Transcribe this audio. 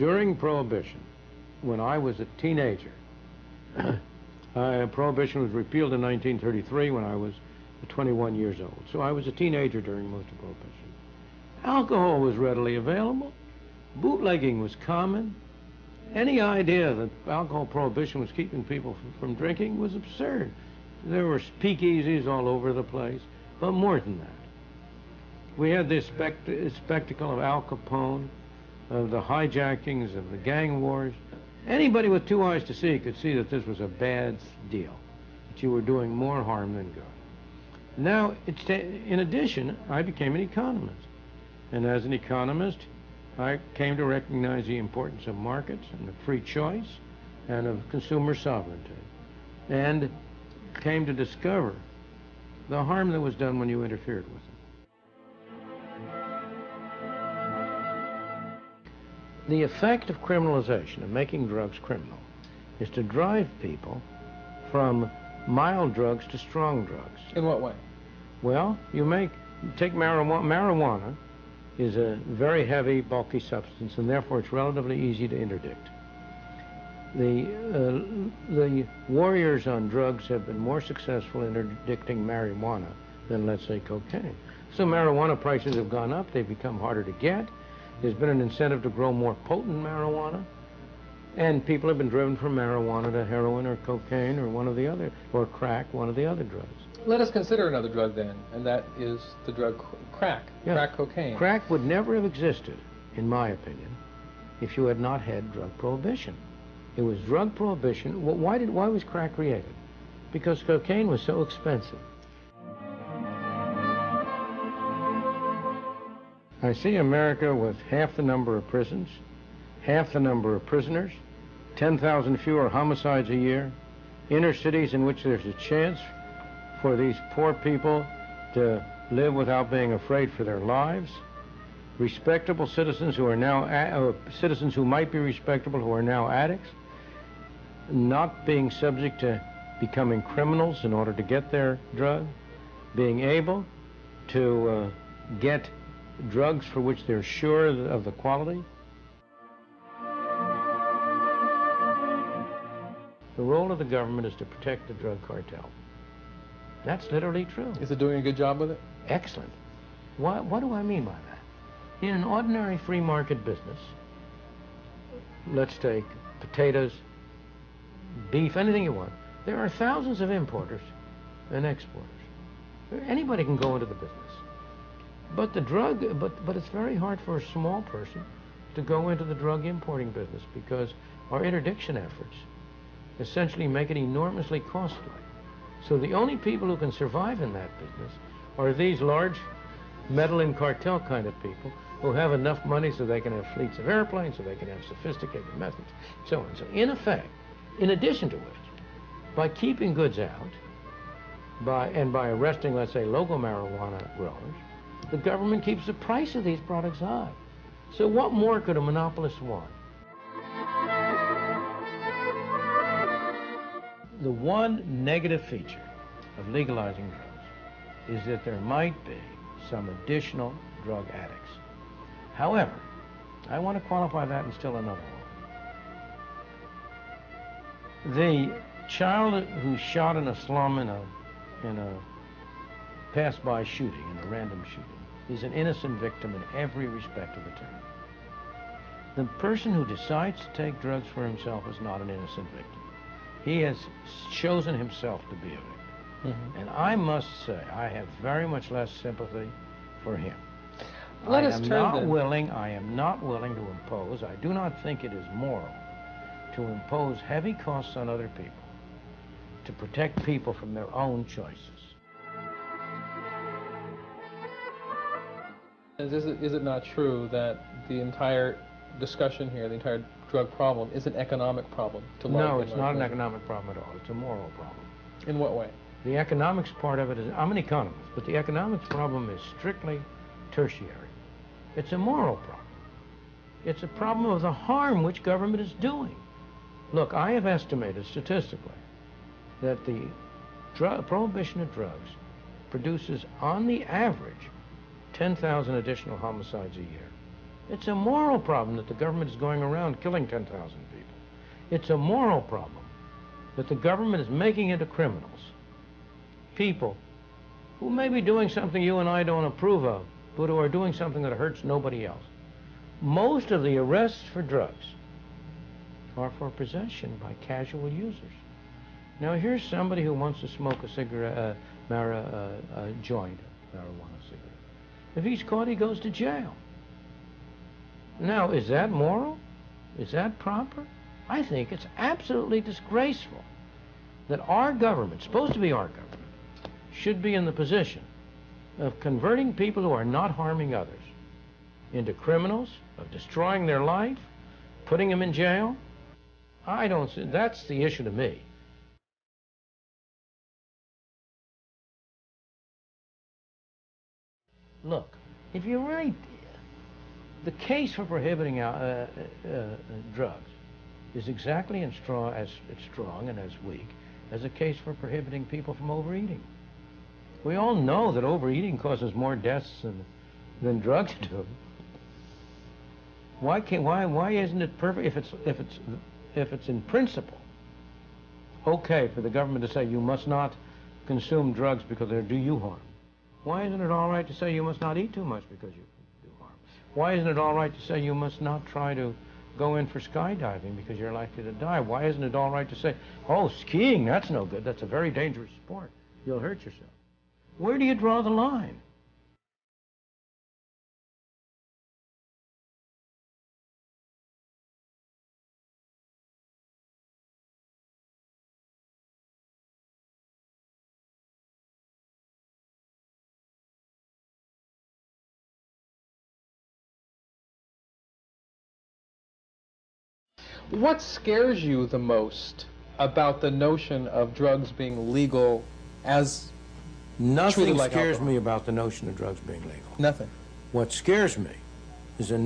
During Prohibition, when I was a teenager, Prohibition was repealed in 1933 when I was 21 years old. So I was a teenager during most of Prohibition. Alcohol was readily available. Bootlegging was common. Any idea that alcohol prohibition was keeping people from drinking was absurd. There were speakeasies all over the place, but more than that. We had this spectacle of Al Capone, of the hijackings, of the gang wars. Anybody with two eyes to see could see that this was a bad deal, that you were doing more harm than good. Now, in addition, I became an economist. And as an economist, I came to recognize the importance of markets and of free choice and of consumer sovereignty, and came to discover the harm that was done when you interfered with them. The effect of criminalization, of making drugs criminal, is to drive people from mild drugs to strong drugs. In what way? Well, take marijuana. Marijuana is a very heavy, bulky substance, and therefore it's relatively easy to interdict. The warriors on drugs have been more successful in interdicting marijuana than, let's say, cocaine. So marijuana prices have gone up, they've become harder to get. There's been an incentive to grow more potent marijuana, and people have been driven from marijuana to heroin or cocaine or one of the other, or crack, one of the other drugs. Let us consider another drug then, and that is the drug crack, crack cocaine. Crack would never have existed, in my opinion, if you had not had drug prohibition. It was drug prohibition. Why was crack created? Because cocaine was so expensive. I see America with half the number of prisons, half the number of prisoners, 10,000 fewer homicides a year, inner cities in which there's a chance for these poor people to live without being afraid for their lives, respectable citizens who are now, citizens who might be respectable who are now addicts, not being subject to becoming criminals in order to get their drug, being able to get drugs for which they're sure of the quality. The role of the government is to protect the drug cartel. That's literally true. Is it doing a good job with it? Excellent. What do I mean by that? In an ordinary free market business, let's take potatoes, beef, anything you want, there are thousands of importers and exporters. Anybody can go into the business. But it's very hard for a small person to go into the drug importing business because our interdiction efforts essentially make it enormously costly. So the only people who can survive in that business are these large meddling cartel kind of people who have enough money so they can have fleets of airplanes, so they can have sophisticated methods, so on. So in effect, in addition to which, by keeping goods out, and by arresting, let's say, local marijuana growers, the government keeps the price of these products high. So what more could a monopolist want? The one negative feature of legalizing drugs is that there might be some additional drug addicts. However, I want to qualify that in still another way. The child who's shot in a slum in a pass-by shooting, in a random shooting, is an innocent victim in every respect of the term. The person who decides to take drugs for himself is not an innocent victim. He has chosen himself to be a victim. Mm-hmm. And I must say, I have very much less sympathy for him. I am not willing to impose, I do not think it is moral to impose heavy costs on other people to protect people from their own choices. Is it not true that the entire discussion here, the entire drug problem, is an economic problem? No, it's not an economic problem at all. It's a moral problem. In what way? The economics part of it is, I'm an economist, but the economics problem is strictly tertiary. It's a moral problem. It's a problem of the harm which government is doing. Look, I have estimated statistically that the prohibition of drugs produces, on the average, 10,000 additional homicides a year. It's a moral problem that the government is going around killing 10,000 people. It's a moral problem that the government is making into criminals people who may be doing something you and I don't approve of, but who are doing something that hurts nobody else. Most of the arrests for drugs are for possession by casual users. Now here's somebody who wants to smoke a cigarette, a joint, a marijuana cigarette. If he's caught, he goes to jail. Now, is that moral? Is that proper? I think it's absolutely disgraceful that our government, supposed to be our government, should be in the position of converting people who are not harming others into criminals, of destroying their life, putting them in jail. I don't see, that's the issue to me. Look, if you really, the case for prohibiting drugs is exactly as strong and as weak as a case for prohibiting people from overeating. We all know that overeating causes more deaths than drugs do. Why isn't it perfect if it's in principle okay for the government to say you must not consume drugs because they do you harm? Why isn't it all right to say you must not eat too much because you do harm? Why isn't it all right to say you must not try to go in for skydiving because you're likely to die? Why isn't it all right to say, oh, skiing, that's no good, that's a very dangerous sport, you'll hurt yourself? Where do you draw the line? What scares you the most about the notion of drugs being legal as Nothing treated like scares alcohol? me about the notion of drugs being legal. Nothing. What scares me is a